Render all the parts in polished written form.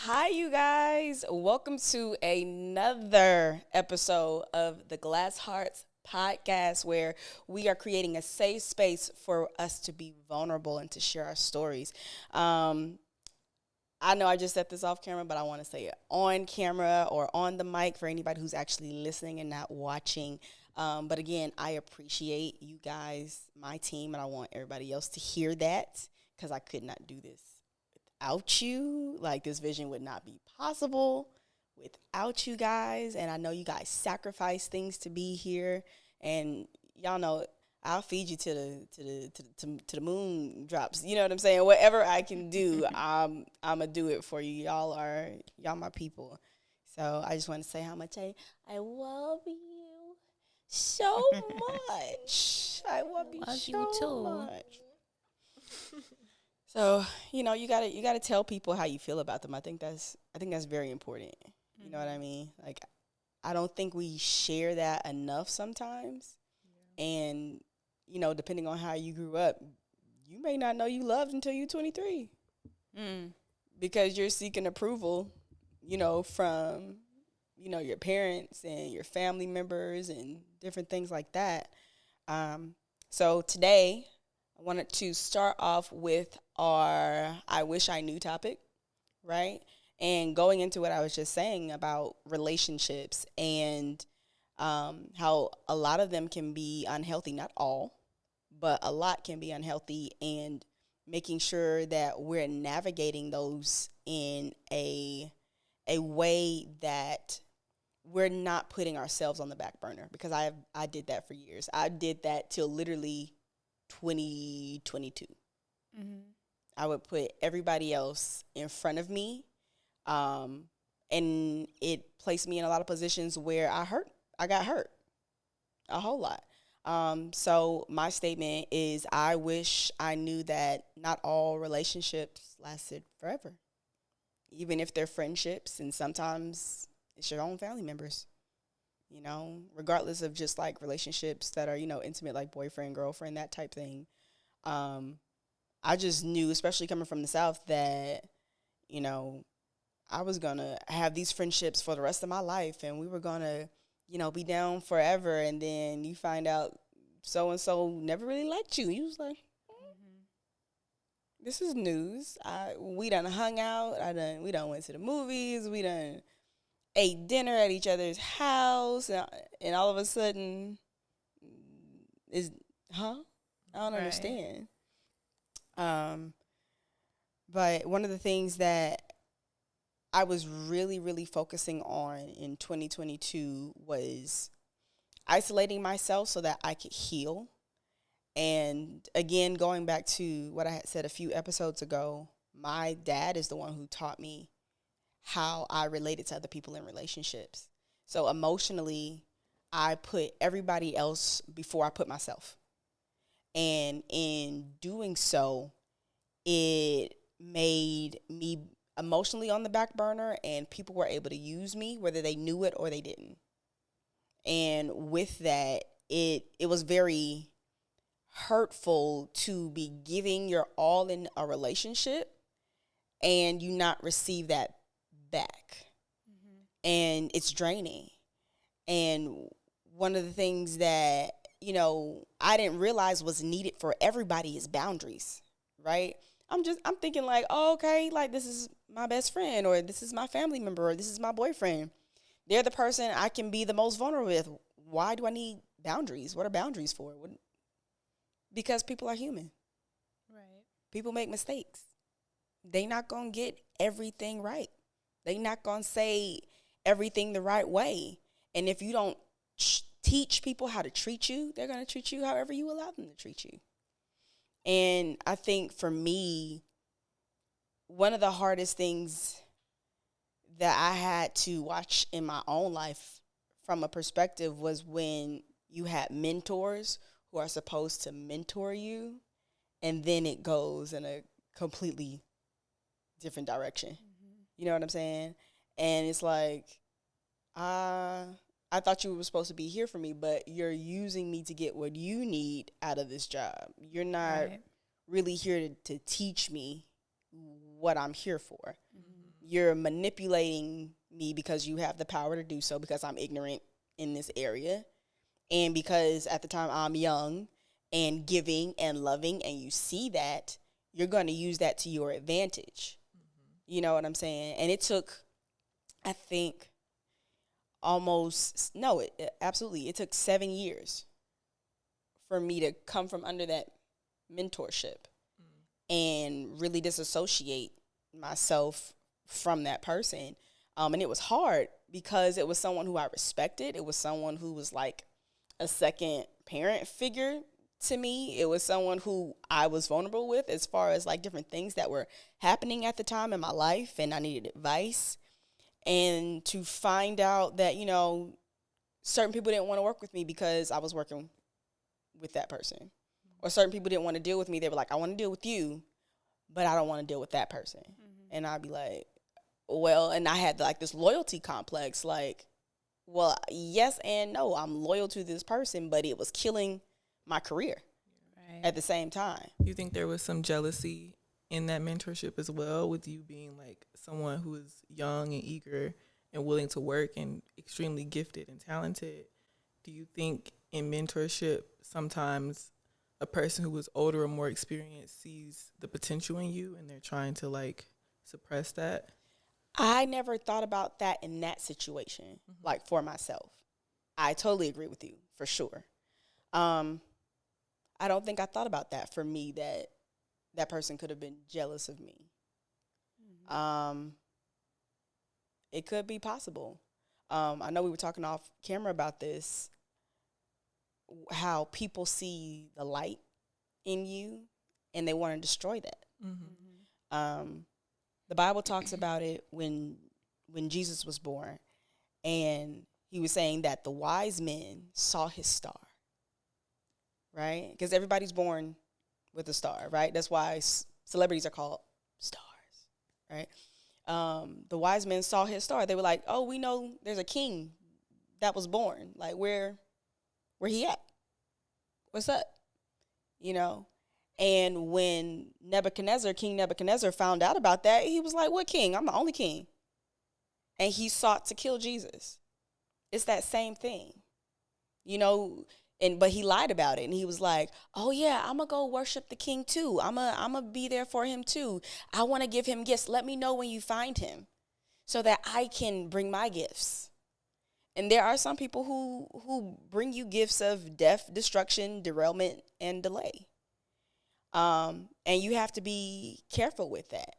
Hi, you guys. Welcome to another episode of the Glass Hearts podcast, where we are creating a safe space for us to be vulnerable and to share our stories. Um, I know I just said this off camera, but I want to say it on camera or on the mic for anybody who's actually listening and not watching. But again, I appreciate you guys, my team, and I want everybody else to hear that because I could not do this without you. Like, this vision would not be possible without you guys. And I know you guys sacrifice things to be here. And y'all know I'll feed you to the moon drops. You know what I'm saying? Whatever I can do, I'ma do it for you. Y'all my people. So I just want to say how much I love you so much. I love you Love you so too. much. So, you gotta tell people how you feel about them. I think that's very important. You know what I mean? Like, I don't think we share that enough sometimes. And, depending on how you grew up, you may not know you loved until you're 23 Mm. because you're seeking approval, from, your parents and your family members and different things like that. So today, I wanted to start off with our I wish I knew topic, right? And going into what I was just saying about relationships and how a lot of them can be unhealthy, not all, but a lot can be unhealthy, and making sure that we're navigating those in a way that we're not putting ourselves on the back burner, because I did that for years. I did that till literally 2022. Mm-hmm. I would put everybody else in front of me, um, and it placed me in a lot of positions where I got hurt a whole lot. So my statement is, I wish I knew that not all relationships lasted forever, even if they're friendships, and sometimes it's your own family members. Regardless of just like relationships that are, intimate, like boyfriend, girlfriend, that type thing. Um, I just knew, especially coming from the South, that, you know, I was going to have these friendships for the rest of my life, and we were going to, be down forever. And then you find out so and so never really liked you. You was like, this is news. We done hung out. We done went to the movies. We done ate dinner at each other's house, and all of a sudden, is huh? I don't Right. understand. Um, but one of the things that I was really, really focusing on in 2022 was isolating myself so that I could heal. And again, going back to what I had said a few episodes ago, my dad is the one who taught me how I related to other people in relationships. So emotionally, I put everybody else before I put myself. And in doing so, it made me emotionally on the back burner, and people were able to use me whether they knew it or they didn't. And with that, it was very hurtful to be giving your all in a relationship and you not receive that back. And it's draining. And one of the things that, I didn't realize was needed for everybody is boundaries, right? I'm thinking like, oh, okay, like this is my best friend, or this is my family member, or this is my boyfriend. They're the person I can be the most vulnerable with. Why do I need boundaries? What are boundaries for? Because people are human. Right. People make mistakes. They not going to get everything right. They not going to say everything the right way. And if you don't teach people how to treat you, they're going to treat you however you allow them to treat you. And I think for me, one of the hardest things that I had to watch in my own life from a perspective was when you had mentors who are supposed to mentor you, and then it goes in a completely different direction. You know what I'm saying? And it's like, uh, I thought you were supposed to be here for me, but you're using me to get what you need out of this job. You're not Right. really here to teach me what I'm here for. you're manipulating me because you have the power to do so, because I'm ignorant in this area, and because at the time I'm young and giving and loving, and you see that, you're going to use that to your advantage. You know what I'm saying? And it took, I think, absolutely, it took 7 years for me to come from under that mentorship and really disassociate myself from that person. And it was hard because it was someone who I respected. It was someone who was like a second parent figure to me. It was someone who I was vulnerable with as far as like different things that were happening at the time in my life, and I needed advice. And to find out that, you know, certain people didn't want to work with me because I was working with that person. Or certain people didn't want to deal with me. They were like, I want to deal with you, but I don't want to deal with that person. And I'd be like, well, and I had like this loyalty complex, like, well, yes and no, I'm loyal to this person, but it was killing my career at the same time. You think there was some jealousy in that mentorship as well, with you being like someone who is young and eager and willing to work and extremely gifted and talented? Do you think in mentorship sometimes a person who is older or more experienced sees the potential in you and they're trying to like suppress that? I never thought about that in that situation, like for myself. I totally agree with you, for sure. I don't think I thought about that for me, that person could have been jealous of me. It could be possible. I know we were talking off camera about this, how people see the light in you and they want to destroy that. The Bible talks about it when Jesus was born, and he was saying that the wise men saw his star, right? Because everybody's born with a star, right? That's why celebrities are called stars, right? The wise men saw his star. They were like, oh, we know there's a king that was born. Like, where he at? What's up? You know? And when King Nebuchadnezzar found out about that, he was like, what king? I'm the only king. And he sought to kill Jesus. It's that same thing, you know, but he lied about it. And he was like, oh yeah, I'm going to go worship the king too. I'm going to be there for him too. I want to give him gifts. Let me know when you find him so that I can bring my gifts. And there are some people who bring you gifts of death, destruction, derailment, and delay. And you have to be careful with that.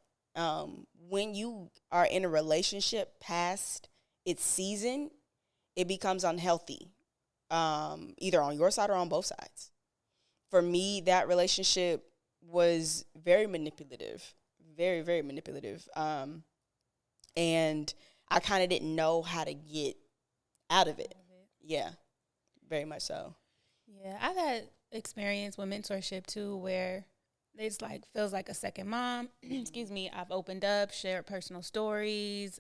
When you are in a relationship past its season, it becomes unhealthy, either on your side or on both sides. For me, that relationship was very manipulative, very, very manipulative. And I kind of didn't know how to get out of it. Yeah, very much so. Yeah, I've had experience with mentorship too, where it's like feels like a second mom. Excuse me. I've opened up, shared personal stories.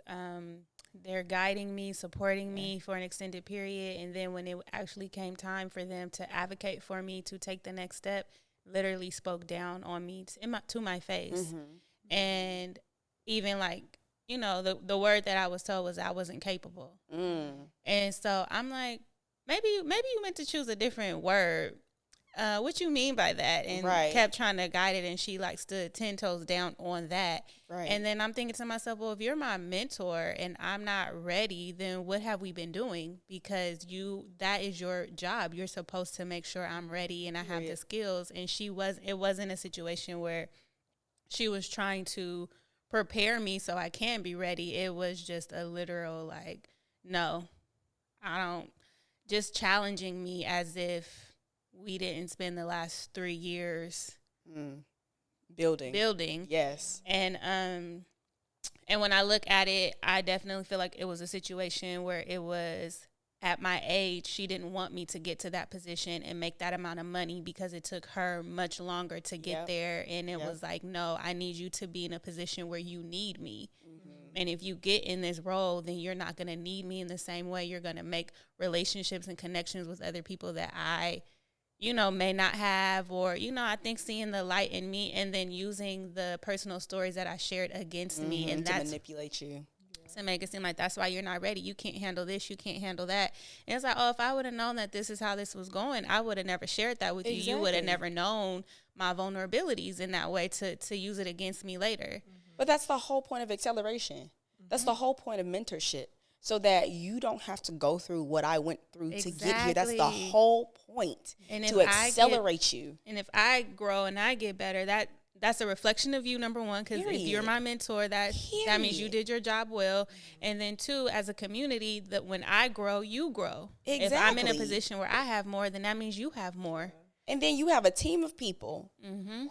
They're guiding me, supporting me for an extended period, and then when it actually came time for them to advocate for me to take the next step, literally spoke down on me to my face. And even like, you know, the word that I was told was I wasn't capable. And so I'm like, maybe you meant to choose a different word. What you mean by that? And kept trying to guide it, and she like stood 10 toes down on that. And then I'm thinking to myself, well, if you're my mentor and I'm not ready, then what have we been doing? Because that is your job. You're supposed to make sure I'm ready and I have the skills. And it wasn't a situation where she was trying to prepare me so I can be ready. It was just a literal like, no, I don't, just challenging me as if we didn't spend the last 3 years building. Yes. And when I look at it, I definitely feel like it was a situation where it was at my age, she didn't want me to get to that position and make that amount of money because it took her much longer to get there. And it was like, no, I need you to be in a position where you need me. And if you get in this role, then you're not going to need me in the same way. You're going to make relationships and connections with other people that I you know, may not have, or, you know, I think seeing the light in me and then using the personal stories that I shared against me, and to that's manipulate you. to make it seem like that's why you're not ready. You can't handle this. You can't handle that. And it's like, oh, if I would have known that this is how this was going, I would have never shared that with you. You would have never known my vulnerabilities in that way to use it against me later. But that's the whole point of acceleration. That's the whole point of mentorship. So that you don't have to go through what I went through to get here. That's the whole point, and to accelerate you. And if I grow and I get better, that's a reflection of you, number one, because if you're my mentor, that means you did your job well. And then two, as a community, that when I grow, you grow. Exactly. If I'm in a position where I have more, then that means you have more. And then you have a team of people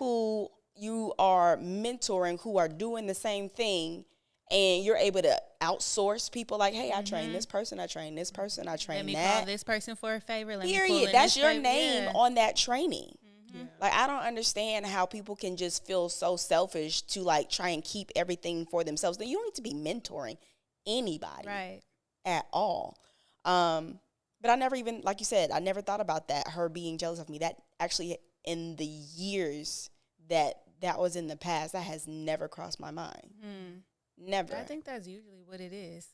who you are mentoring, who are doing the same thing. And you're able to outsource people like, hey, I train this person, I train this person, I train that. Let me call this person for a favor. Let Period. Me pull That's your name on that training. Yeah. Like, I don't understand how people can just feel so selfish to, like, try and keep everything for themselves. Then you don't need to be mentoring anybody at all. But I never even, like you said, I never thought about that, her being jealous of me. That actually, in the years that was in the past, that has never crossed my mind. Never. I think that's usually what it is.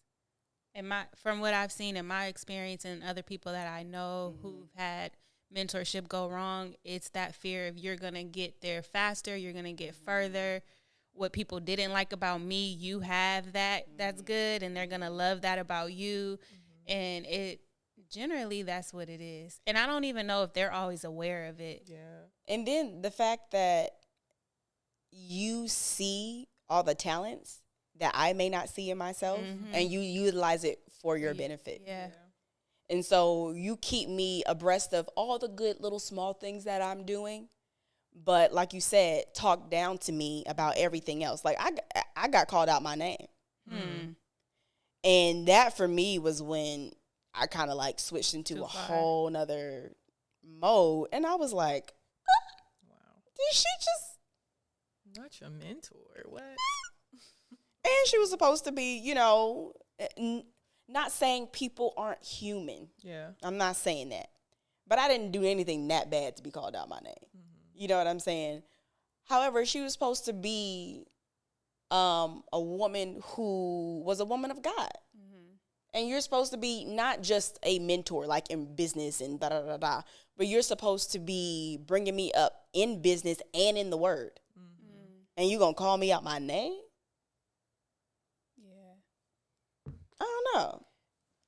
And from what I've seen in my experience and other people that I know who've had mentorship go wrong, it's that fear of you're going to get there faster, you're going to get further. What people didn't like about me, you have that's good, and they're going to love that about you. And it generally, that's what it is. And I don't even know if they're always aware of it. Yeah. And then the fact that you see all the talents that I may not see in myself, and you utilize it for your benefit. Yeah. And so you keep me abreast of all the good little small things that I'm doing. But like you said, talk down to me about everything else. Like, I got called out my name. And that for me was when I kind of like switched into a whole nother mode. And I was like, wow, did she just... Not your mentor. What? And she was supposed to be, you know, not saying people aren't human. Yeah. I'm not saying that. But I didn't do anything that bad to be called out my name. You know what I'm saying? However, she was supposed to be a woman who was a woman of God. And you're supposed to be not just a mentor, like in business and da-da-da-da, but you're supposed to be bringing me up in business and in the word. And you going to call me out my name? I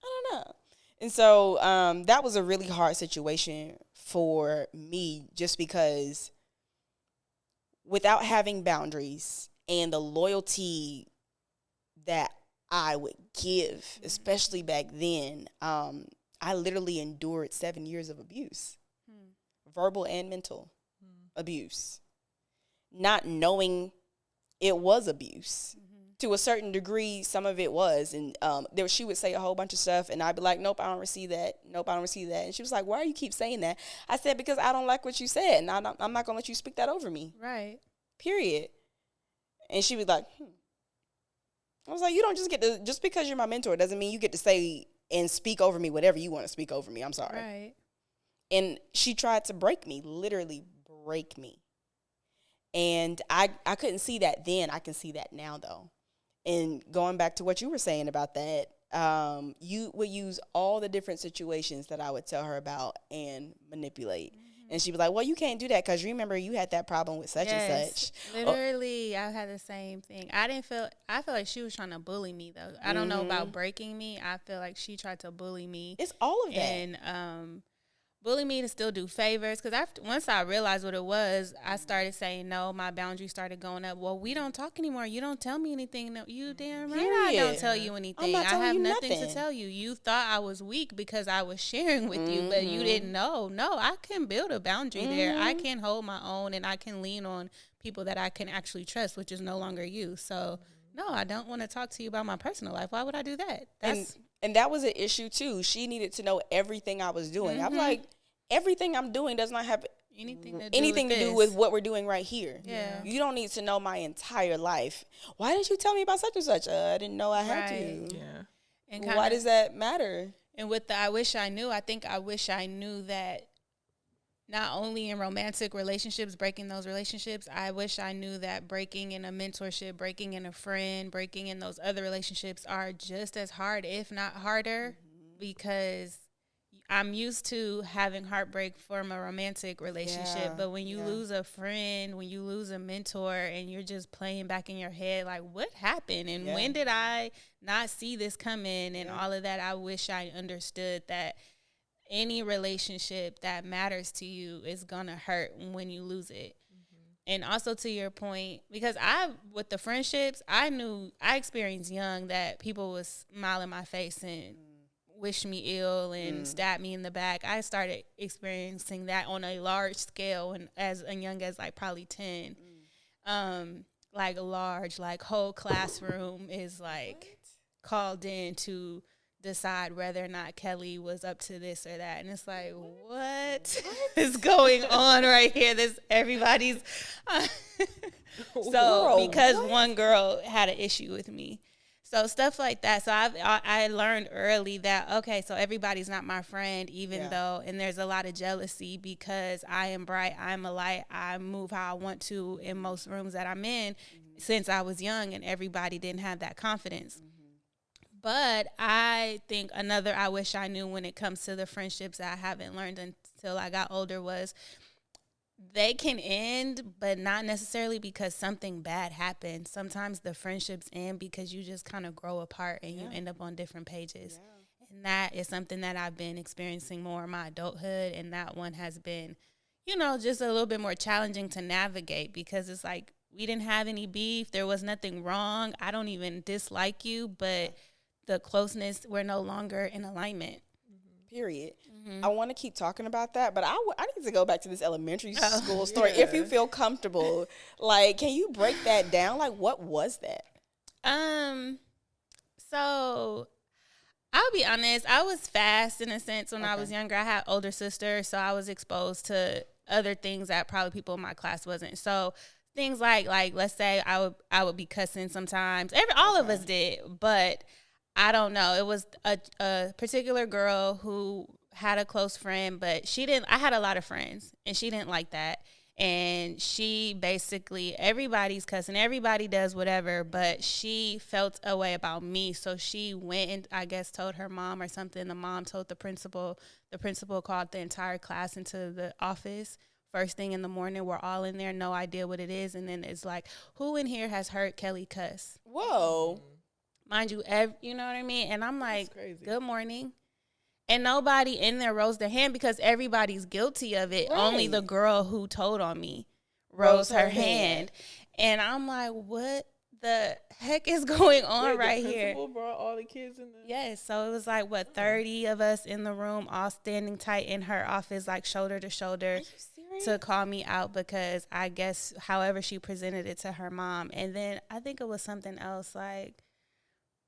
don't know. And so that was a really hard situation for me, just because without having boundaries and the loyalty that I would give, especially back then, I literally endured 7 years of abuse, verbal and mental abuse, not knowing it was abuse. To a certain degree, some of it was. And she would say a whole bunch of stuff, and I'd be like, nope, I don't receive that. Nope, I don't receive that. And she was like, why do you keep saying that? I said, because I don't like what you said, and I'm not going to let you speak that over me. Right. Period. And she was like, I was like, you don't just get to, just because you're my mentor doesn't mean you get to say and speak over me whatever you want to speak over me. I'm sorry. Right. And she tried to break me, literally break me. And I couldn't see that then. I can see that now, though. And going back to what you were saying about that, you would use all the different situations that I would tell her about and manipulate. And she'd be like, well, you can't do that because remember you had that problem with such and such. Literally, I had the same thing. I feel like she was trying to bully me, though. I don't know about breaking me. I feel like she tried to bully me. It's all of that. And bully me to still do favors. Because once I realized what it was, I started saying no. My boundaries started going up. Well, we don't talk anymore. You don't tell me anything. No, you damn right I don't tell you anything. I have nothing to tell you. You thought I was weak because I was sharing with you, but you didn't know. No, I can build a boundary there. I can hold my own, and I can lean on people that I can actually trust, which is no longer you. So, no, I don't want to talk to you about my personal life. Why would I do that? And that was an issue, too. She needed to know everything I was doing. I'm like, everything I'm doing does not have anything to do with what we're doing right here. Yeah. You don't need to know my entire life. Why didn't you tell me about such and such? I didn't know I had to. Yeah. And why does that matter? And with the I wish I knew, I think I wish I knew that not only in romantic relationships, breaking those relationships, I wish I knew that breaking in a mentorship, breaking in a friend, breaking in those other relationships are just as hard, if not harder, because I'm used to having heartbreak from a romantic relationship, but when you lose a friend, when you lose a mentor, and you're just playing back in your head, like, what happened? And when did I not see this coming? And all of that, I wish I understood that any relationship that matters to you is going to hurt when you lose it. And also to your point, because with the friendships, I experienced young that people was smile in my face and wish me ill and stab me in the back. I started experiencing that on a large scale and as young as like probably 10. Like large, like whole classroom is like called in to decide whether or not Kelli was up to this or that. And it's like, what is going on right here? This everybody's because one girl had an issue with me. So stuff like that. So I learned early that, okay, so everybody's not my friend, even though, and there's a lot of jealousy because I am bright, I'm a light, I move how I want to in most rooms that I'm in since I was young, and everybody didn't have that confidence. But I think I wish I knew when it comes to the friendships that I haven't learned until I got older was they can end, but not necessarily because something bad happened. Sometimes the friendships end because you just kind of grow apart and you end up on different pages. And that is something that I've been experiencing more in my adulthood. And that one has been, just a little bit more challenging to navigate because it's like we didn't have any beef. There was nothing wrong. I don't even dislike you, but the closeness, we're no longer in alignment. Period. I want to keep talking about that, but I need to go back to this elementary school story if you feel comfortable. Like, can you break that down? Like, what was that? So I'll be honest, I was fast in a sense when I was younger. I had older sisters, so I was exposed to other things that probably people in my class wasn't. So things like let's say I would be cussing sometimes. All of us did, but I don't know. It was a particular girl who had a close friend, but she didn't. I had a lot of friends, and she didn't like that. And she basically, everybody's cussing, everybody does whatever, but she felt a way about me. So she went and I guess told her mom or something. The mom told the principal. The principal called the entire class into the office. First thing in the morning, we're all in there, no idea what it is. And then it's like, who in here has heard Kelli cuss? Whoa. Mind you, you know what I mean? And I'm like, good morning. And nobody in there rose their hand because everybody's guilty of it. Right. Only the girl who told on me rose her hand. And I'm like, what the heck is going on right here? The principal brought all the kids in there? Yes. So it was like, 30 of us in the room, all standing tight in her office, like shoulder to shoulder, to call me out because I guess however she presented it to her mom. And then I think it was something else like,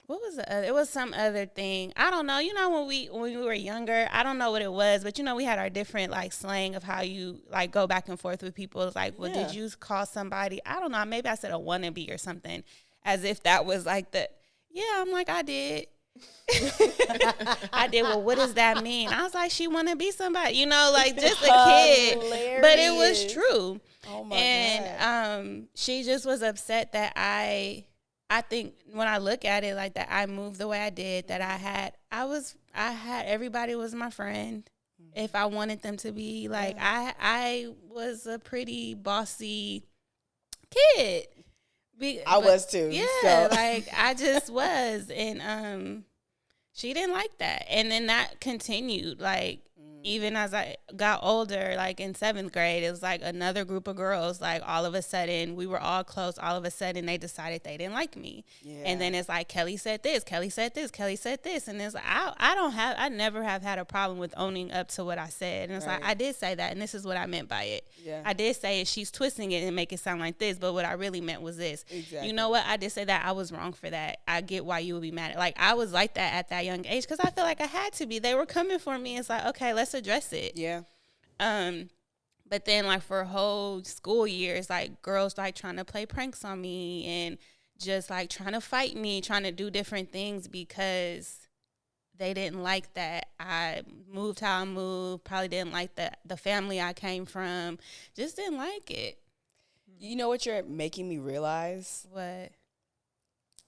what was it was some other thing. I don't know. When we were younger, I don't know what it was, but we had our different like slang of how you like go back and forth with people. It's like, well, did you call somebody? I don't know. Maybe I said a wannabe or something, as if that was like I'm like, I did. I did. Well, what does that mean? I was like, she want to be somebody, like just a kid. Hilarious. But it was true. Oh my God. And she just was upset that I think when I look at it like that, I moved the way I did, that I had everybody was my friend. If I wanted them to be like, I was a pretty bossy kid. I was too. Yeah. So. Like I just was. And, she didn't like that. And then that continued, like, even as I got older, like in 7th grade, it was like another group of girls, like all of a sudden we were all close. All of a sudden they decided they didn't like me. Yeah. And then it's like, Kelli said this, Kelli said this, Kelli said this. And it's like, I never have had a problem with owning up to what I said. And it's like, I did say that. And this is what I meant by it. Yeah. I did say it. She's twisting it and make it sound like this. But what I really meant was this. Exactly. You know what? I did say that. I was wrong for that. I get why you would be mad. Like I was like that at that young age because I feel like I had to be. They were coming for me. It's like, okay, let's address it. Yeah. But then like for whole school years, like girls like trying to play pranks on me and just like trying to fight me, trying to do different things because they didn't like that I moved how I moved, probably didn't like the family I came from, just didn't like it. You know what you're making me realize? What?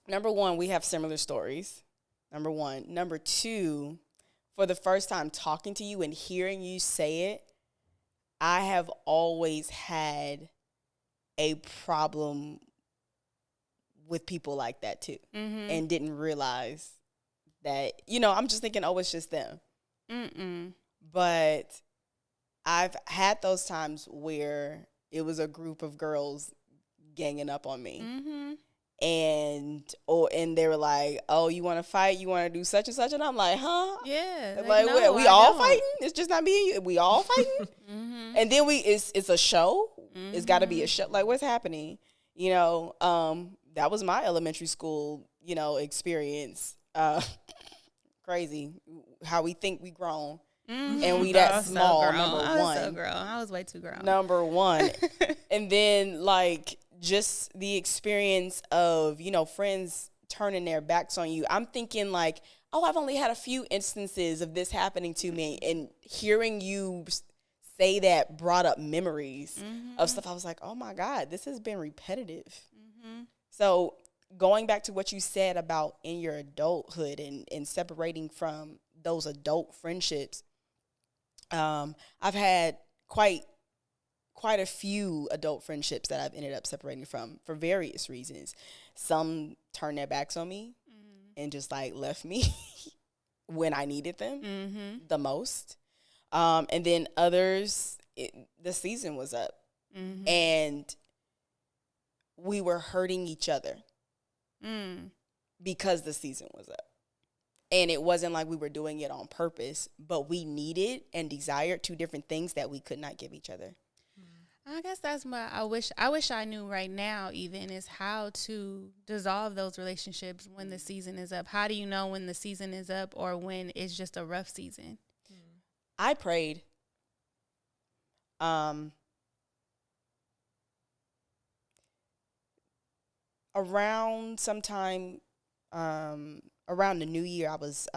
Number one, we have similar stories. Number one. Number two, for the first time talking to you and hearing you say it, I have always had a problem with people like that too, and didn't realize that, I'm just thinking, oh, it's just them. But I've had those times where it was a group of girls ganging up on me. And they were like, oh, you want to fight? You want to do such and such? And I'm like, huh? Yeah. Like, no, we all fighting? It's just not me and you. We all fighting? And then it's a show. It's got to be a show. Like, what's happening? That was my elementary school, experience. Crazy how we think we grown. And we that small, number one. I was so grown. I was way too grown. Number one. And then, like, just the experience of, friends turning their backs on you. I'm thinking, like, oh, I've only had a few instances of this happening to me. And hearing you say that brought up memories of stuff. I was like, oh, my God, this has been repetitive. So going back to what you said about in your adulthood and separating from those adult friendships, I've had quite a few adult friendships that I've ended up separating from for various reasons. Some turned their backs on me and just like left me when I needed them the most. And then others, the season was up and we were hurting each other because the season was up. And it wasn't like we were doing it on purpose, but we needed and desired two different things that we could not give each other. I guess that's what I wish I knew right now, even, is how to dissolve those relationships when the season is up. How do you know when the season is up or when it's just a rough season? I prayed. Around sometime, around the new year, I was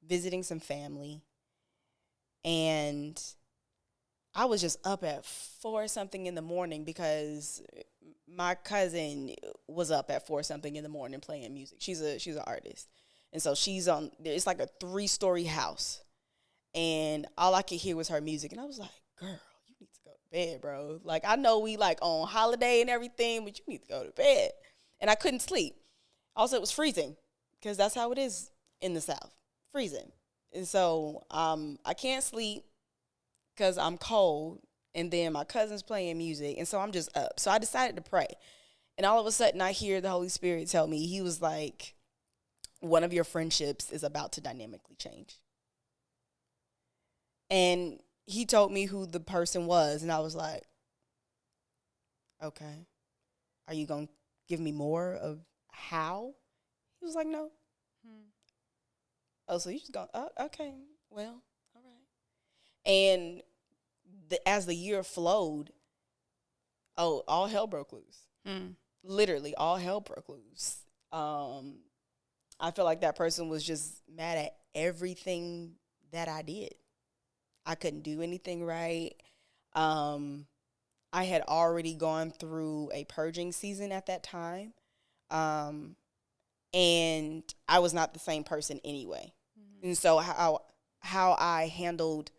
visiting some family, and I was just up at 4 something in the morning because my cousin was up at 4 something in the morning playing music. She's an artist, and so she's on. It's like a 3-story house, and all I could hear was her music, and I was like, "Girl, you need to go to bed, bro. Like, I know we like on holiday and everything, but you need to go to bed." And I couldn't sleep. Also, it was freezing because that's how it is in the South, freezing. And so I can't sleep because I'm cold, and then my cousin's playing music, and so I'm just up. So I decided to pray. And all of a sudden, I hear the Holy Spirit tell me, he was like, one of your friendships is about to dynamically change. And he told me who the person was, and I was like, okay, are you going to give me more of how? He was like, no. Oh, so you just going, oh, okay, well, all right. And as the year flowed, all hell broke loose. Literally, all hell broke loose. I feel like that person was just mad at everything that I did. I couldn't do anything right. I had already gone through a purging season at that time. And I was not the same person anyway. And so how I handled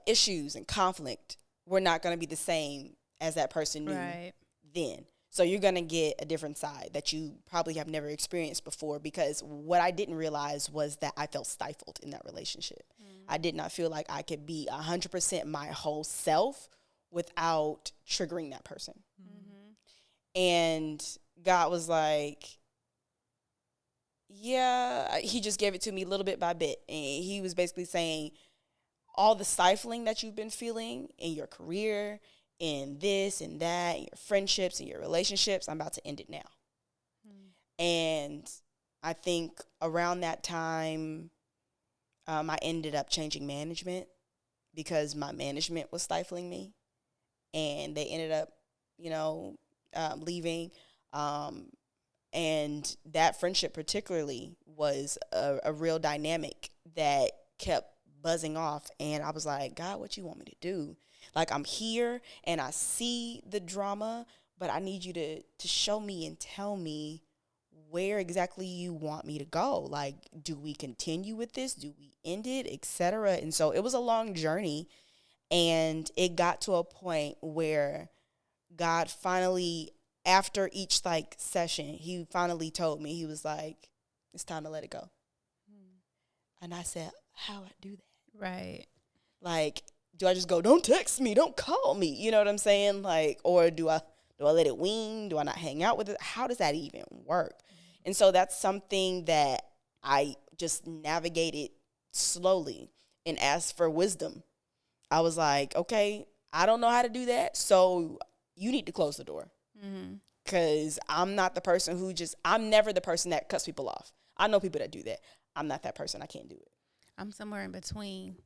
issues and conflict were not going to be the same as that person knew then. So you're going to get a different side that you probably have never experienced before, because what I didn't realize was that I felt stifled in that relationship. I did not feel like I could be 100% my whole self without triggering that person. And God was like, yeah, he just gave it to me little bit by bit. And he was basically saying, all the stifling that you've been feeling in your career, in this and that, in your friendships and your relationships, I'm about to end it now. And I think around that time, I ended up changing management because my management was stifling me. And they ended up, leaving. And that friendship particularly was a real dynamic that kept buzzing off. And I was like, God, what you want me to do? Like, I'm here and I see the drama, but I need you to show me and tell me where exactly you want me to go. Like, do we continue with this? Do we end it, etc.? And so it was a long journey, and it got to a point where God finally, after each like session, he finally told me, he was like, it's time to let it go. And I said, how I do that? Right. Like, do I just go, don't text me, don't call me? You know what I'm saying? Like, or do I let it wing? Do I not hang out with it? How does that even work? And so that's something that I just navigated slowly and asked for wisdom. I was like, okay, I don't know how to do that, so you need to close the door. Because I'm not the person I'm never the person that cuts people off. I know people that do that. I'm not that person. I can't do it. I'm somewhere in between.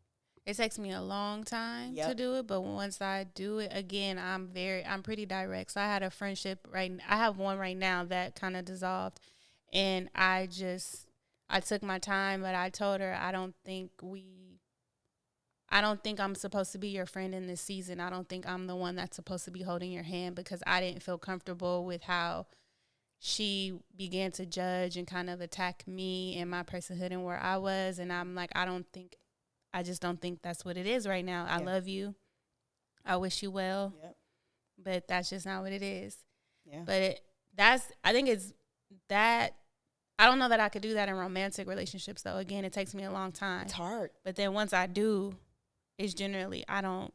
It takes me a long time to do it, but once I do it, again, I'm pretty direct. So I had a friendship I have one right now that kind of dissolved, and I took my time, but I told her, I don't think I'm supposed to be your friend in this season. I don't think I'm the one that's supposed to be holding your hand, because I didn't feel comfortable with how she began to judge and kind of attack me and my personhood and where I was. And I'm like, I just don't think that's what it is right now. I love you. I wish you well. Yep. But that's just not what it is. Yeah. But I think it's that. I don't know that I could do that in romantic relationships, though. Again, it takes me a long time. It's hard. But then once I do, it's generally, I don't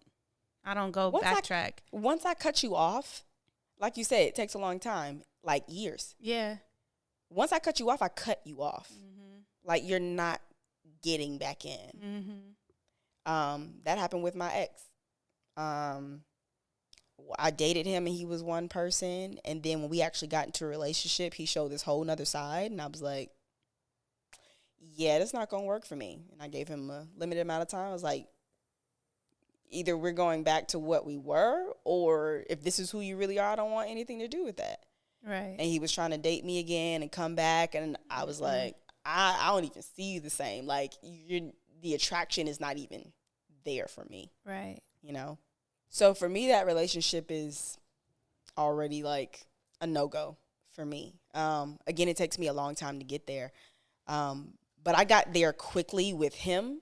go backtrack. Once I cut you off, like you said, it takes a long time, like years. Yeah. Once I cut you off, I cut you off. Mm-hmm. Like, you're not getting back in. Mm-hmm. That happened with my ex. I dated him and he was one person, and then when we actually got into a relationship, he showed this whole nother side, and I was like, yeah, that's not gonna work for me. And I gave him a limited amount of time. I was like, either we're going back to what we were, or if this is who you really are, I don't want anything to do with that. Right. And he was trying to date me again and come back, and I was like, I don't even see you the same. Like, the attraction is not even there for me. Right. You know? So for me, that relationship is already like a no-go for me. Again, it takes me a long time to get there. But I got there quickly with him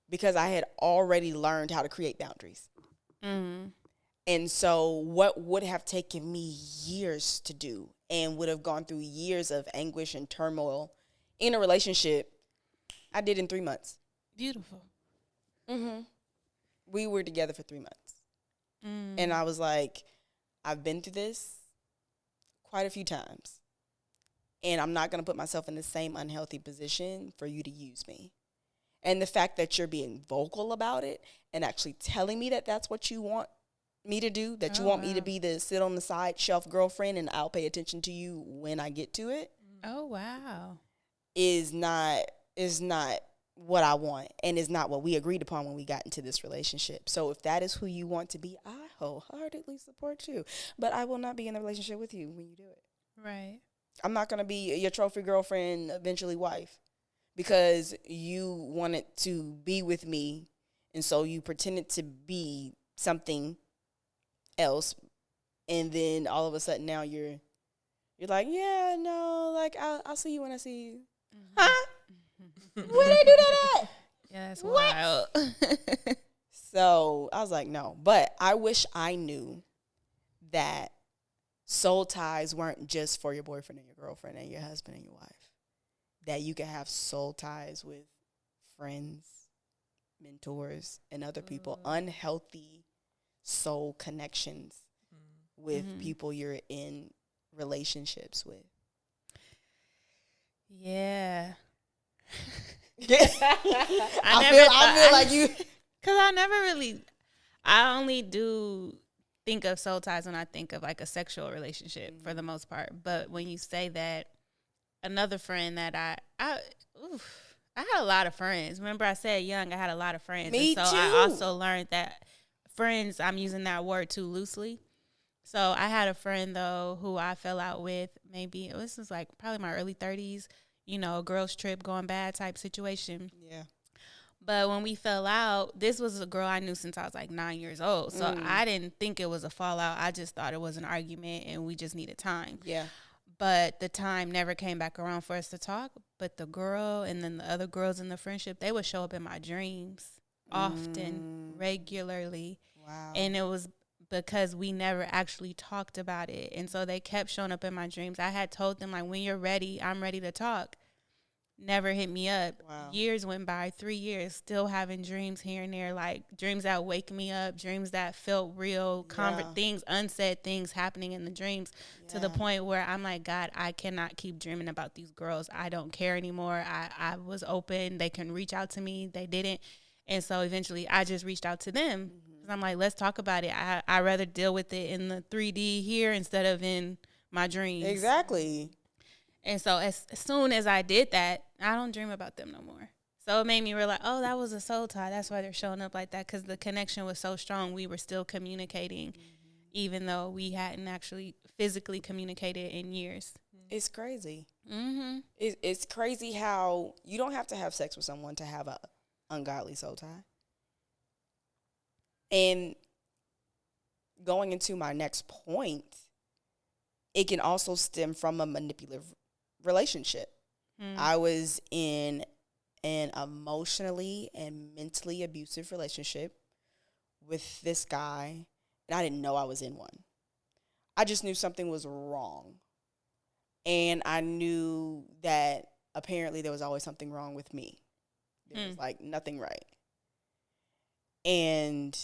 because I had already learned how to create boundaries. Mm-hmm. And so what would have taken me years to do and would have gone through years of anguish and turmoil in a relationship, I did in 3 months. Beautiful. Mm-hmm. We were together for 3 months. And I was like, I've been through this quite a few times, and I'm not going to put myself in the same unhealthy position for you to use me. And the fact that you're being vocal about it and actually telling me that that's what you want me to do, that you want me to be the sit on the side shelf girlfriend and I'll pay attention to you when I get to it. Oh, wow. Is not what I want, and is not what we agreed upon when we got into this relationship. So if that is who you want to be, I wholeheartedly support you. But I will not be in a relationship with you when you do it. Right. I'm not going to be your trophy girlfriend, eventually wife, because you wanted to be with me, and so you pretended to be something else, and then all of a sudden now you're like, yeah, no, like I'll see you when I see you. Mm-hmm. Huh? Where they do that at? Yeah, that's wild. So I was like, no. But I wish I knew that soul ties weren't just for your boyfriend and your girlfriend and your husband and your wife. That you can have soul ties with friends, mentors, and other people. Unhealthy soul connections with people you're in relationships with. Yeah. I feel like you, because I only do think of soul ties when I think of like a sexual relationship for the most part. But when you say that, another friend that I had a lot of friends. Remember I said young, I had a lot of friends. Me and so too. I also learned that friends, I'm using that word too loosely. So I had a friend though who I fell out with this was like probably my early 30s. a girl's trip going bad type situation. Yeah. But when we fell out, this was a girl I knew since I was like 9 years old. So I didn't think it was a fallout. I just thought it was an argument and we just needed time. Yeah. But the time never came back around for us to talk. But the girl and then the other girls in the friendship, they would show up in my dreams often, regularly. Wow. And it was because we never actually talked about it. And so they kept showing up in my dreams. I had told them, like, when you're ready, I'm ready to talk. Never hit me up. Wow. Years went by, 3 years, still having dreams here and there, like dreams that wake me up, dreams that felt real, things, unsaid things happening in the dreams, to the point where I'm like, God, I cannot keep dreaming about these girls. I don't care anymore. I was open. They can reach out to me. They didn't. And so eventually I just reached out to them. Because I'm like, let's talk about it. I'd rather deal with it in the 3D here instead of in my dreams. Exactly. And so as soon as I did that, I don't dream about them no more. So it made me realize, oh, that was a soul tie. That's why they're showing up like that, because the connection was so strong. We were still communicating, even though we hadn't actually physically communicated in years. It's crazy. Mm-hmm. It's crazy how you don't have to have sex with someone to have a ungodly soul tie. And going into my next point, it can also stem from a manipulative relationship. I was in an emotionally and mentally abusive relationship with this guy, and I didn't know I was in one. I just knew something was wrong. And I knew that apparently there was always something wrong with me. There was like nothing right. And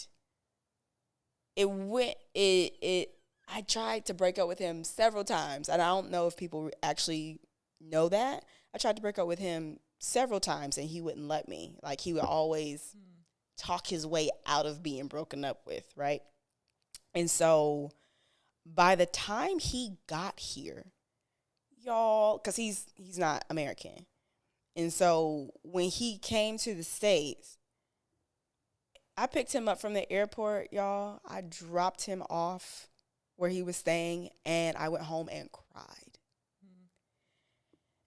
I tried to break up with him several times, and I don't know if people actually know that. I tried to break up with him several times, and he wouldn't let me. Like, he would always talk his way out of being broken up with, right? And so by the time he got here, y'all, because he's not American. And so when he came to the States, I picked him up from the airport, y'all. I dropped him off where he was staying, and I went home and cried.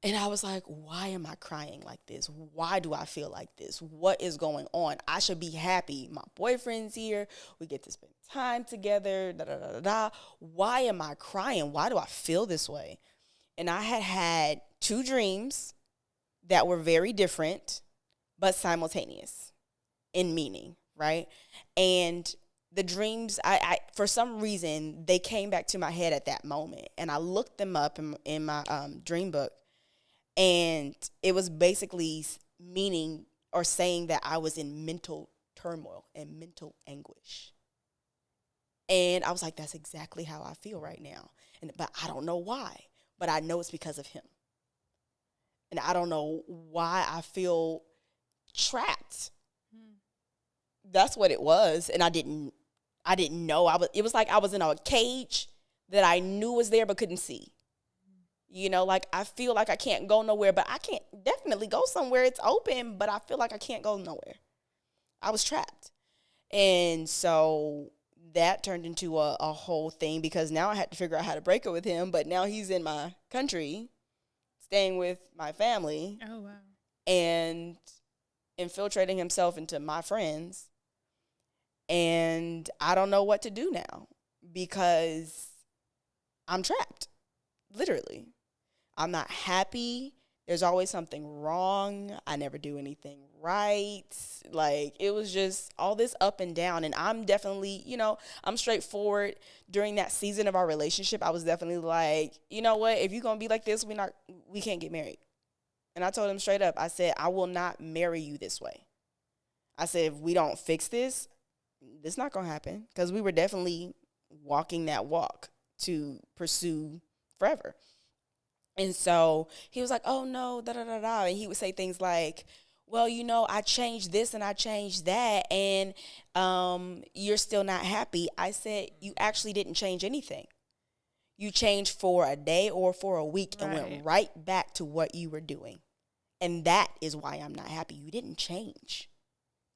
And I was like, why am I crying like this? Why do I feel like this? What is going on? I should be happy. My boyfriend's here. We get to spend time together. Da, da, da, da, da. Why am I crying? Why do I feel this way? And I had 2 dreams that were very different, but simultaneous in meaning, right? And the dreams, I for some reason, they came back to my head at that moment. And I looked them up in my dream book. And it was basically meaning or saying that I was in mental turmoil and mental anguish. And I was like, that's exactly how I feel right now. But I don't know why. But I know it's because of him. And I don't know why I feel trapped. That's what it was. And I didn't know. It was like I was in a cage that I knew was there but couldn't see. You know, like, I feel like I can't go nowhere, but I can't definitely go somewhere. It's open, but I feel like I can't go nowhere. I was trapped. And so that turned into a whole thing, because now I had to figure out how to break up with him. But now he's in my country, staying with my family. Oh, wow. And infiltrating himself into my friends. And I don't know what to do now, because I'm trapped, literally. I'm not happy. There's always something wrong. I never do anything right. Like, it was just all this up and down. And I'm definitely, I'm straightforward. During that season of our relationship, I was definitely like, you know what? If you're going to be like this, we can't get married. And I told him straight up, I said, I will not marry you this way. I said, if we don't fix this, it's not going to happen. Because we were definitely walking that walk to pursue forever. And so he was like, oh, no, da-da-da-da. And he would say things like, well, I changed this and I changed that, and you're still not happy. I said, you actually didn't change anything. You changed for a day or for a week and went right back to what you were doing. And that is why I'm not happy. You didn't change.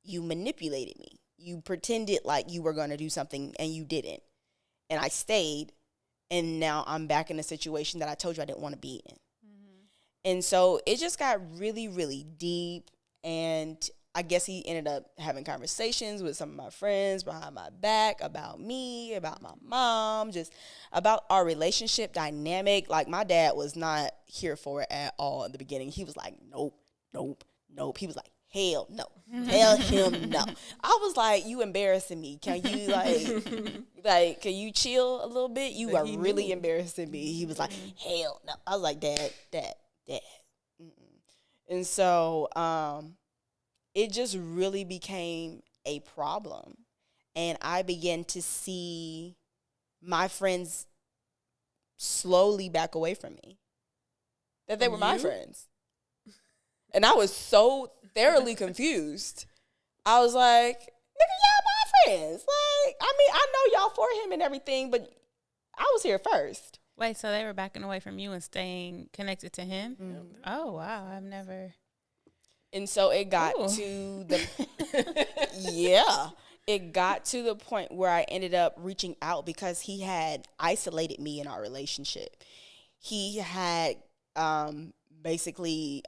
You manipulated me. You pretended like you were going to do something and you didn't. And I stayed. And now I'm back in a situation that I told you I didn't want to be in. And so it just got really, really deep. And I guess he ended up having conversations with some of my friends behind my back about me, about my mom, just about our relationship dynamic. Like, my dad was not here for it at all in the beginning. He was like, nope, nope, nope. He was like, hell no. Tell him no. I was like, you embarrassing me. Can you can you chill a little bit? You But are he really knew. embarrassing me. He was like, hell no. I was like, Dad. Mm-mm. And so it just really became a problem. And I began to see my friends slowly back away from me. That they From were my you? friends. And I was so thoroughly confused. I was like, nigga, y'all my friends. Like, I mean, I know y'all for him and everything, but I was here first. Wait, so they were backing away from you and staying connected to him? Mm-hmm. Oh, wow. I've never. And so it got Ooh. to the yeah. It got to the point where I ended up reaching out because he had isolated me in our relationship. He had basically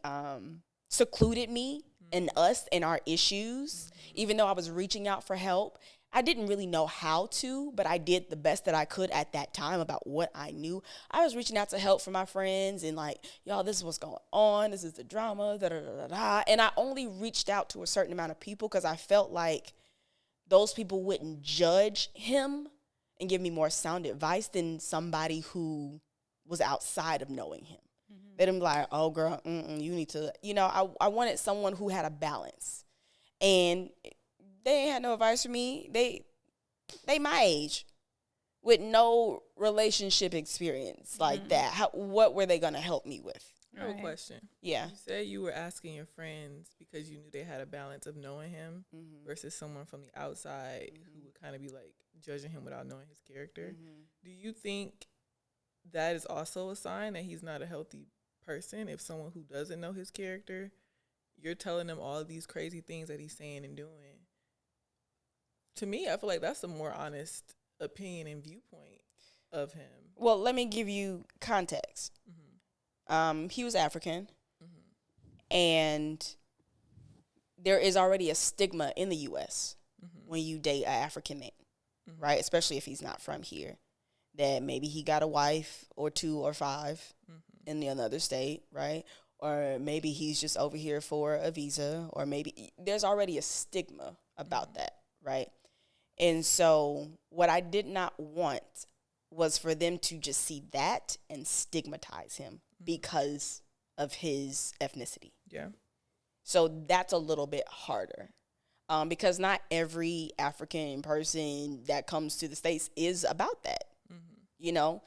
secluded me and us and our issues. Even though I was reaching out for help, I didn't really know how to, but I did the best that I could at that time about what I knew. I was reaching out to help for my friends and like, y'all, this is what's going on. This is the drama, da da da da. And I only reached out to a certain amount of people because I felt like those people wouldn't judge him and give me more sound advice than somebody who was outside of knowing him. Mm-hmm. They'd be like, oh, girl, you need to, I wanted someone who had a balance. And they ain't had no advice for me. They my age with no relationship experience like that. What were they going to help me with? I have a question. Yeah. You said you were asking your friends because you knew they had a balance of knowing him versus someone from the outside who would kind of be like judging him without knowing his character. Do you think that is also a sign that he's not a healthy person? If someone who doesn't know his character, you're telling them all of these crazy things that he's saying and doing. To me, I feel like that's a more honest opinion and viewpoint of him. Well, let me give you context. He was African, and there is already a stigma in the U.S. When you date an African man, right? Especially if he's not from here, that maybe he got a wife or 2 or 5 in another state, right? Or maybe he's just over here for a visa, or maybe there's already a stigma about that, right? And so what I did not want was for them to just see that and stigmatize him because of his ethnicity. Yeah. So that's a little bit harder because not every African person that comes to the States is about that. You know,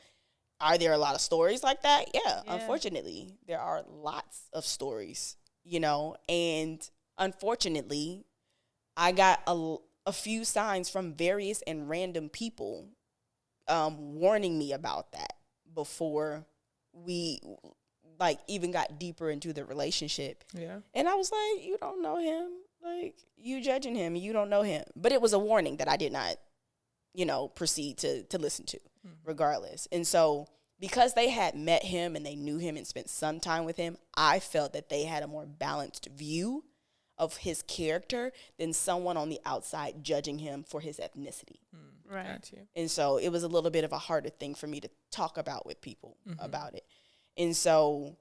are there a lot of stories like that? Yeah, unfortunately, there are lots of stories, and unfortunately, I got a few signs from various and random people warning me about that before we even got deeper into the relationship. Yeah. And I was like, you don't know him. Like, you judging him. You don't know him. But it was a warning that I did not, proceed to listen to regardless. And so because they had met him and they knew him and spent some time with him, I felt that they had a more balanced view of his character than someone on the outside judging him for his ethnicity. Right. Got you. And so it was a little bit of a harder thing for me to talk about with people about it. And so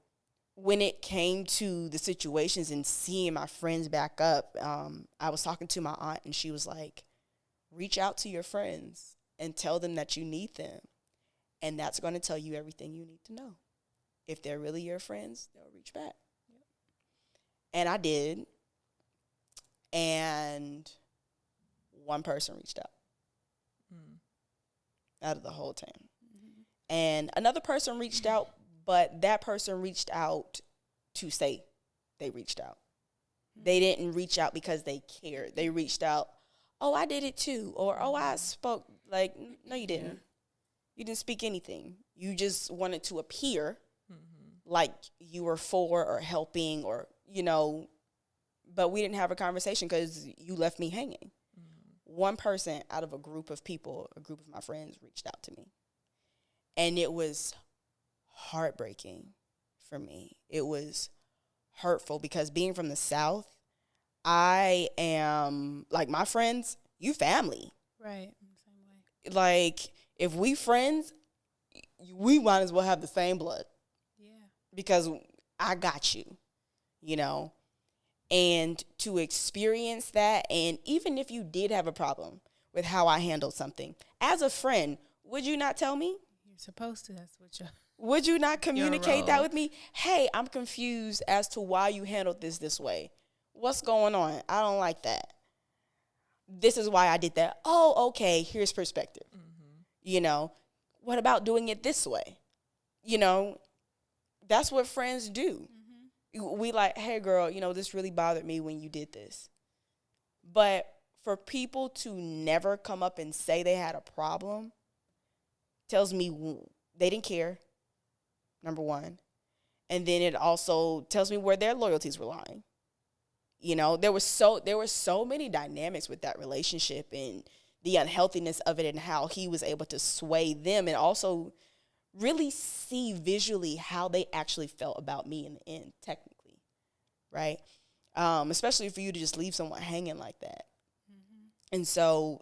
when it came to the situations and seeing my friends back up, I was talking to my aunt and she was like, reach out to your friends and tell them that you need them. And that's going to tell you everything you need to know. If they're really your friends, they'll reach back. Yep. And I did. And one person reached out out of the whole team. And another person reached out, but that person reached out to say they reached out. They didn't reach out because they cared. They reached out, oh, I did it too. Or, oh, I spoke. Like, no, you didn't. Yeah. You didn't speak anything. You just wanted to appear like you were for or helping or, but we didn't have a conversation because you left me hanging. One person out of a group of people, a group of my friends reached out to me. And it was heartbreaking for me. It was hurtful because being from the South, I am like my friends, you family. Right. Same way. Like if we friends, we might as well have the same blood. Yeah. Because I got you, you know. And to experience that, and even if you did have a problem with how I handled something, as a friend, would you not tell me? You're supposed to. That's what you're. Would you not communicate that role. with me? Hey, I'm confused as to why you handled this way. What's going on? I don't like that. This is why I did that. Oh, okay, here's perspective. Mm-hmm. You know, what about doing it this way? You know, that's what friends do. Mm-hmm. We like, hey, girl, you know, this really bothered me when you did this. But for people to never come up and say they had a problem tells me they didn't care, number one. And then it also tells me where their loyalties were lying. You know, there were so many dynamics with that relationship and the unhealthiness of it and how he was able to sway them and also really see visually how they actually felt about me in the end, technically, right? Especially for you to just leave someone hanging like that. Mm-hmm. And so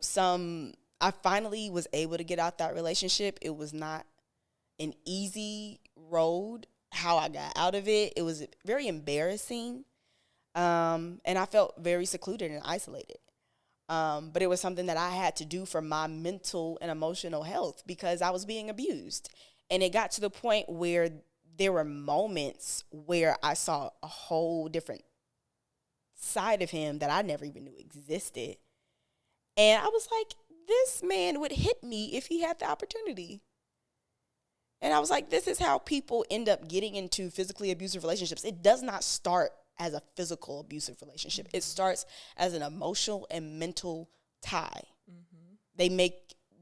I finally was able to get out that relationship. It was not an easy road how I got out of it. It was very embarrassing. And I felt very secluded and isolated. But it was something that I had to do for my mental and emotional health because I was being abused. And it got to the point where there were moments where I saw a whole different side of him that I never even knew existed. And I was like, this man would hit me if he had the opportunity. And I was like, this is how people end up getting into physically abusive relationships. It does not start as a physical abusive relationship. It starts as an emotional and mental tie. Mm-hmm. They make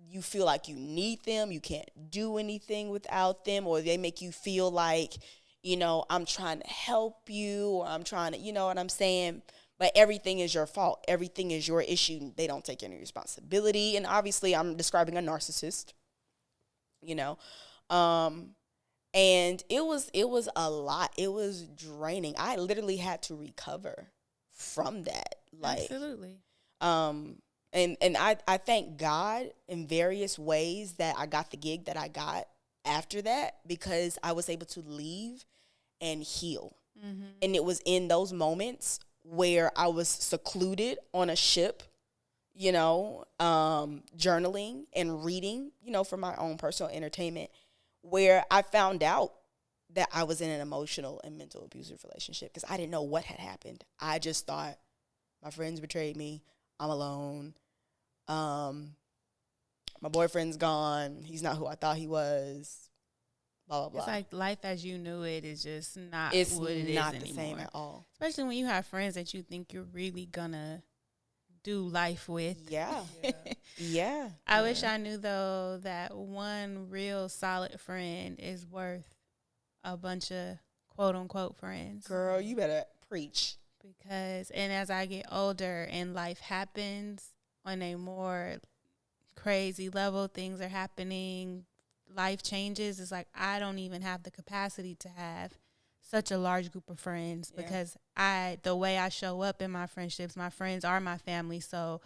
you feel like you need them, you can't do anything without them, or they make you feel like, you know, I'm trying to help you, or I'm trying to, you know what I'm saying? But everything is your fault. Everything is your issue. They don't take any responsibility. And obviously I'm describing a narcissist, you know. And it was a lot. It was draining. I literally had to recover from that. Like, absolutely. And I thank God in various ways that I got the gig that I got after that because I was able to leave and heal. Mm-hmm. And it was in those moments where I was secluded on a ship, you know, journaling and reading, you know, for my own personal entertainment, where I found out that I was in an emotional and mental abusive relationship because I didn't know what had happened. I just thought my friends betrayed me. I'm alone. My boyfriend's gone. He's not who I thought he was. Blah, blah, blah. It's like life as you knew it is just not it's what it not is the anymore. same at all. Especially when you have friends that you think you're really gonna do life with. Yeah. Yeah. I wish I knew, though, that one real solid friend is worth a bunch of quote-unquote friends. Girl, you better preach. Because, and as I get older and life happens on a more crazy level, things are happening, life changes, it's like I don't even have the capacity to have such a large group of friends because the way I show up in my friendships, my friends are my family, so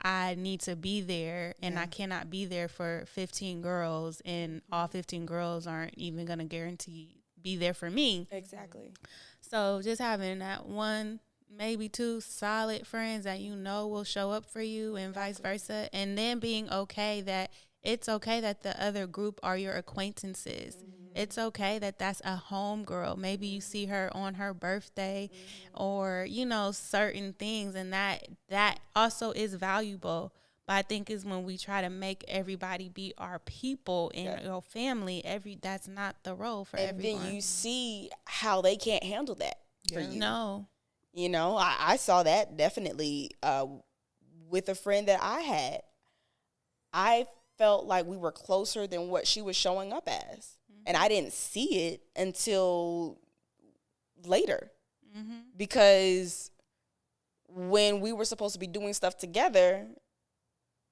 I need to be there, and I cannot be there for 15 girls, and all 15 girls aren't even going to guarantee be there for me. Exactly. So just having that one, maybe two solid friends that you know will show up for you and vice versa, and then being okay that it's okay that the other group are your acquaintances. Mm-hmm. It's okay that that's a homegirl. Maybe you see her on her birthday or, you know, certain things, and that also is valuable. But I think is when we try to make everybody be our people and your family, that's not the role for everyone. And then you see how they can't handle that for you. No. You know, I saw that definitely with a friend that I had. I felt like we were closer than what she was showing up as. And I didn't see it until later. Mm-hmm. Because when we were supposed to be doing stuff together,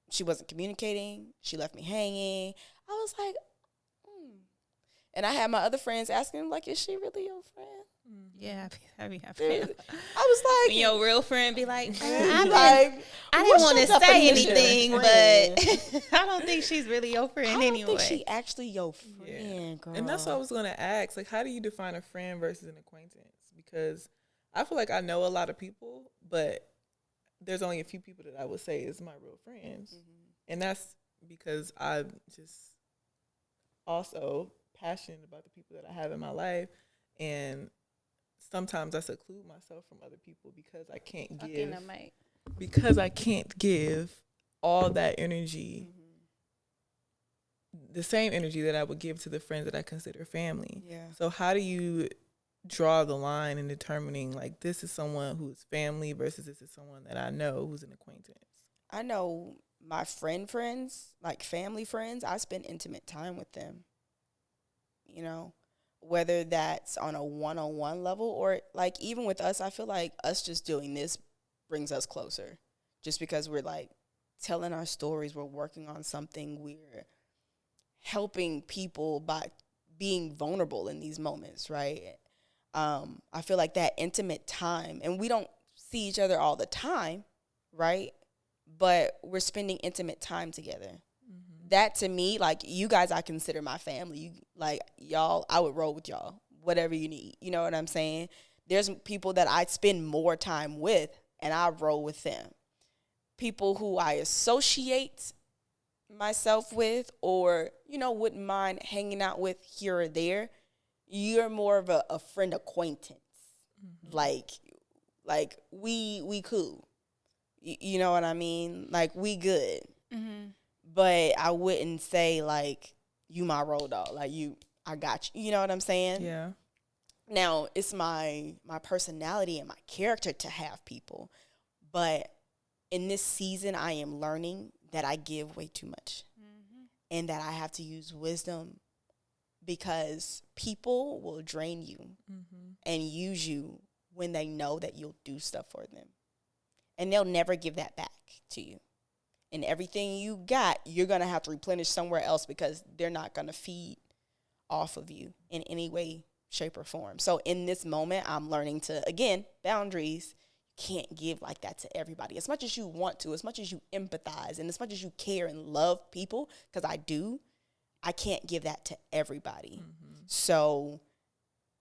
she wasn't communicating. She left me hanging. I was like, And I had my other friends asking, like, is she really your friend? Yeah, I be I was like, when your real friend be like, I didn't want to say definition of anything, friend? but I don't think she's really your friend I don't anyway. think she actually your friend, girl. And that's what I was going to ask. Like, how do you define a friend versus an acquaintance? Because I feel like I know a lot of people, but there's only a few people that I would say is my real friends. And that's because I'm just also passionate about the people that I have in my life. And sometimes I seclude myself from other people because I can't give all that energy, the same energy that I would give to the friends that I consider family. Yeah. So how do you draw the line in determining, like, this is someone who's family versus this is someone that I know who's an acquaintance? I know my friends, like family friends, I spend intimate time with them. You know, whether that's on a one-on-one level or like even with us, I feel like us just doing this brings us closer just because we're like telling our stories, we're working on something, we're helping people by being vulnerable in these moments, right? I feel like that intimate time, and we don't see each other all the time, right? But we're spending intimate time together. That to me, like you guys, I consider my family. You, like y'all, I would roll with y'all, whatever you need. You know what I'm saying? There's people that I spend more time with, and I roll with them. People who I associate myself with, or wouldn't mind hanging out with here or there. You're more of a friend acquaintance. Like we cool. You know what I mean? Like we good. But I wouldn't say like you my road dog. Like I got you. You know what I'm saying? Yeah. Now it's my personality and my character to have people, but in this season I am learning that I give way too much, and that I have to use wisdom because people will drain you and use you when they know that you'll do stuff for them, and they'll never give that back to you. And everything you got, you're going to have to replenish somewhere else because they're not going to feed off of you in any way, shape, or form. So in this moment, I'm learning to, again, boundaries. Can't give like that to everybody. As much as you want to, as much as you empathize, and as much as you care and love people, because I do, I can't give that to everybody. So,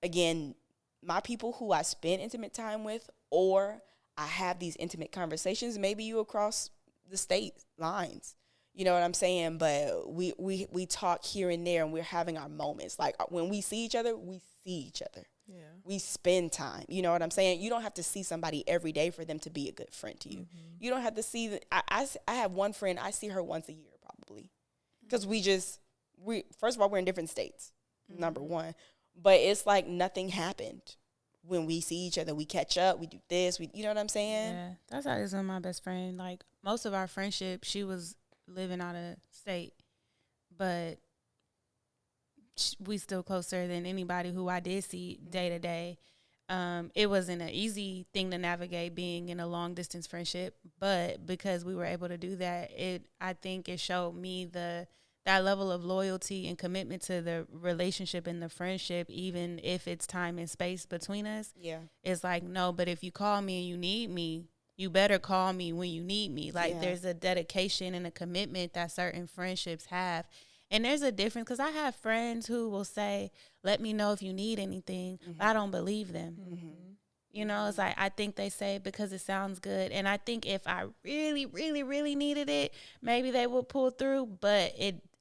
again, my people who I spend intimate time with, or I have these intimate conversations, maybe you across the state lines, you know what I'm saying? But we talk here and there, and we're having our moments. Like when we see each other, we see each other. Yeah. We spend time. You know what I'm saying? You don't have to see somebody every day for them to be a good friend to you. You don't have to see I have one friend, I see her once a year probably, because we first of all, we're in different states, number one, but it's like nothing happened. When we see each other, we catch up, we do this, you know what I'm saying? Yeah, that's how it is with my best friend. Like, most of our friendship, she was living out of state, but we still closer than anybody who I did see day to day. It wasn't an easy thing to navigate being in a long distance friendship, but because we were able to do that, I think it showed me that level of loyalty and commitment to the relationship and the friendship, even if it's time and space between us. Yeah. It's like, no, but if you call me and you need me, you better call me when you need me. Like, there's a dedication and a commitment that certain friendships have. And there's a difference, because I have friends who will say, let me know if you need anything, but I don't believe them. You know, it's like, I think they say it because it sounds good. And I think if I really, really, really needed it, maybe they would pull through, but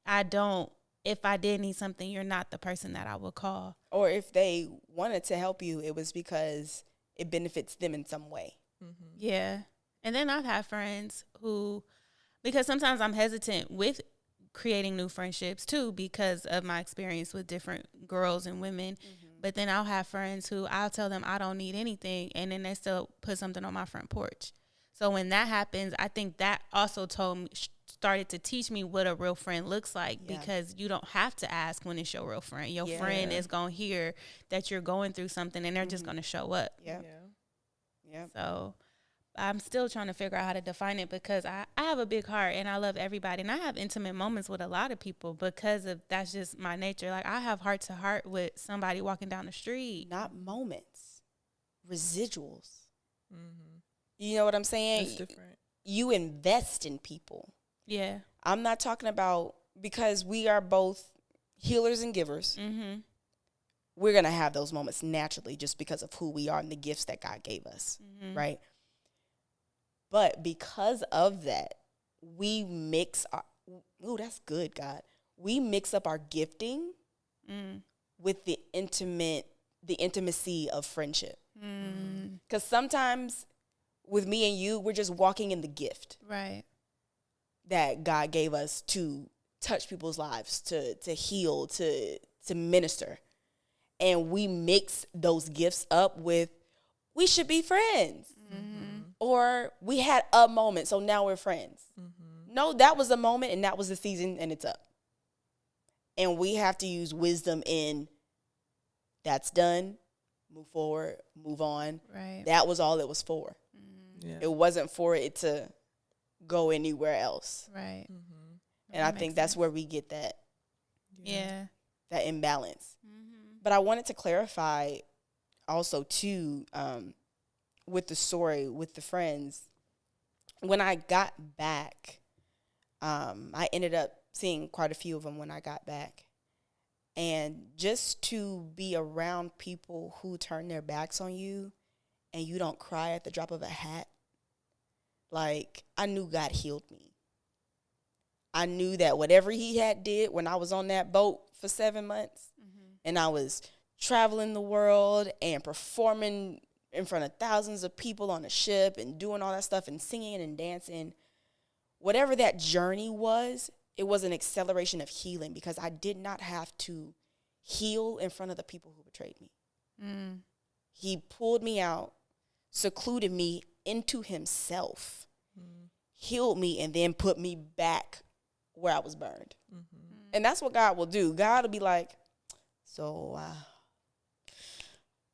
I don't. If I did need something, you're not the person that I would call. Or if they wanted to help you, it was because it benefits them in some way. Yeah. And then I've had friends who, because sometimes I'm hesitant with creating new friendships too, because of my experience with different girls and women. But then I'll have friends who I'll tell them I don't need anything, and then they still put something on my front porch. So when that happens, I think that also started to teach me what a real friend looks like, because you don't have to ask when it's your real friend. Your friend is going to hear that you're going through something, and they're just going to show up. So, I'm still trying to figure out how to define it, because I have a big heart and I love everybody, and I have intimate moments with a lot of people because of that's just my nature. Like, I have heart to heart with somebody walking down the street. Not moments, residuals. Mm-hmm. You know what I'm saying? That's different. You invest in people. Yeah. I'm not talking about, because we are both healers and givers. Mm-hmm. We're going to have those moments naturally just because of who we are and the gifts that God gave us, right? But because of that, we mix our, ooh, that's good, God. We mix up our gifting with the intimacy of friendship. Because sometimes with me and you, we're just walking in the gift. Right. That God gave us to touch people's lives, to heal, to minister. And we mix those gifts up with, we should be friends. Or we had a moment, so now we're friends. No, that was a moment and that was the season and it's up. And we have to use wisdom in, that's done, move forward, move on. Right. That was all it was for. Yeah. It wasn't for it to go anywhere else. Right. And I think that's where we get that that imbalance. But I wanted to clarify also too, with the story with the friends. When I got back, I ended up seeing quite a few of them when I got back. And just to be around people who turn their backs on you and you don't cry at the drop of a hat, like, I knew God healed me. I knew that whatever he had did when I was on that boat for 7 months and I was traveling the world and performing in front of thousands of people on a ship and doing all that stuff and singing and dancing, whatever that journey was, it was an acceleration of healing, because I did not have to heal in front of the people who betrayed me. He pulled me out, secluded me into himself, healed me, and then put me back where I was burned. And that's what God will do. God will be like, so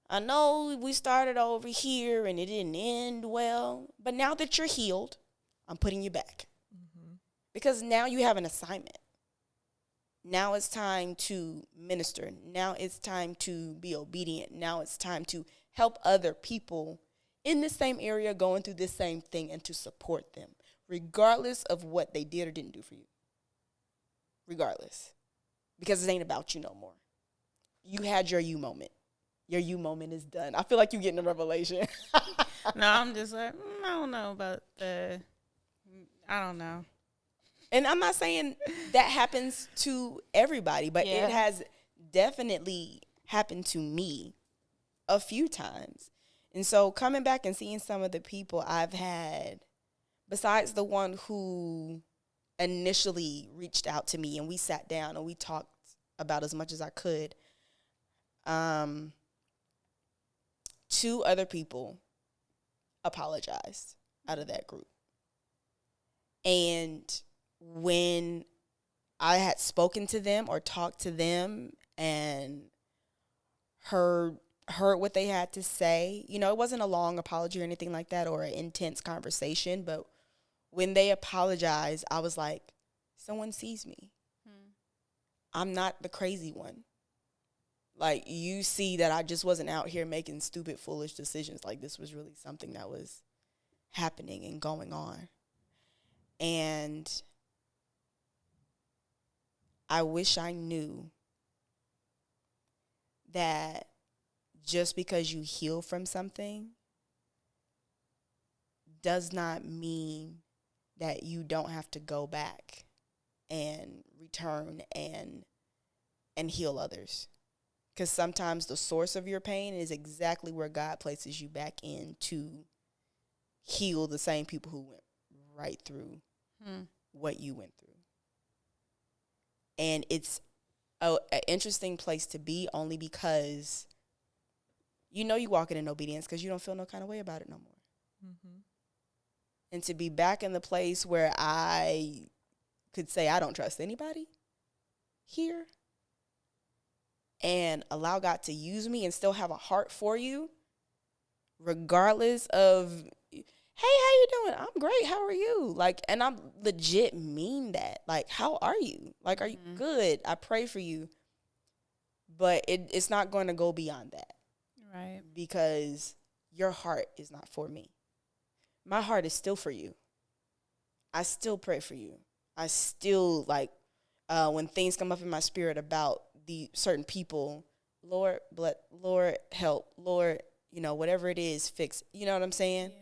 I know we started over here and it didn't end well, but now that you're healed, I'm putting you back. Because now you have an assignment. Now it's time to minister. Now it's time to be obedient. Now it's time to help other people in the same area going through this same thing and to support them, regardless of what they did or didn't do for you. Regardless. Because it ain't about you no more. You had your you moment. Your you moment is done. I feel like you're getting a revelation. No, I'm just like, I don't know about I don't know. And I'm not saying that happens to everybody, but it has definitely happened to me a few times. And so coming back and seeing some of the people I've had, besides the one who initially reached out to me and we sat down and we talked about as much as I could, 2 other people apologized out of that group. And when I had spoken to them or talked to them and heard what they had to say, you know, it wasn't a long apology or anything like that or an intense conversation, but when they apologized, I was like, someone sees me. I'm not the crazy one. Like, you see that I just wasn't out here making stupid, foolish decisions. Like, this was really something that was happening and going on. And I wish I knew that just because you heal from something does not mean that you don't have to go back and return and heal others. Because sometimes the source of your pain is exactly where God places you back in to heal the same people who went right through what you went through. And it's an interesting place to be, only because you know you walking in obedience because you don't feel no kind of way about it no more. And to be back in the place where I could say I don't trust anybody here and allow God to use me and still have a heart for you, regardless of, hey, how you doing? I'm great. How are you? Like, and I'm legit mean that. Like, how are you? Like, are you good? I pray for you. But it's not going to go beyond that. Right. Because your heart is not for me. My heart is still for you. I still pray for you. I still, like, when things come up in my spirit about the certain people, Lord, Lord, help, Lord, whatever it is, fix. You know what I'm saying? Yeah.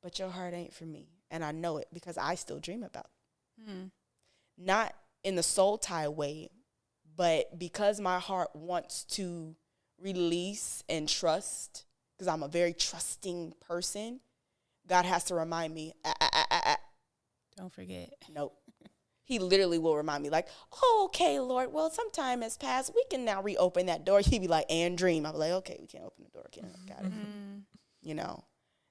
But your heart ain't for me. And I know it because I still dream about it. Hmm. Not in the soul tie way, but because my heart wants to release and trust, because I'm a very trusting person, God has to remind me, Don't forget. nope. He literally will remind me, like, oh, okay, Lord, well, some time has passed. We can now reopen that door. He'd be like, and dream. I'll be like, okay, we can't open the door again. Got it.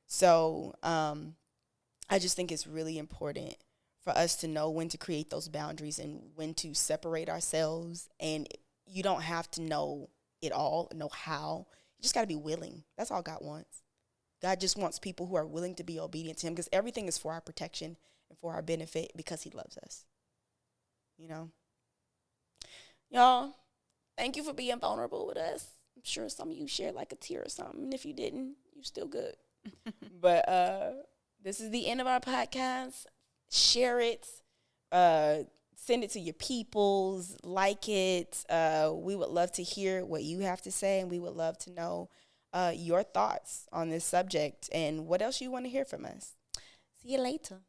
So I just think it's really important for us to know when to create those boundaries and when to separate ourselves. And you don't have to know it all, know how. You just got to be willing. That's all God wants. God just wants people who are willing to be obedient to him, because everything is for our protection and for our benefit, because he loves us. Y'all, thank you for being vulnerable with us. I'm sure some of you shared like a tear or something. And if you didn't, you're still good. But this is the end of our podcast. Share it. Send it to your peoples. Like it. We would love to hear what you have to say, and we would love to know your thoughts on this subject and what else you want to hear from us. See you later.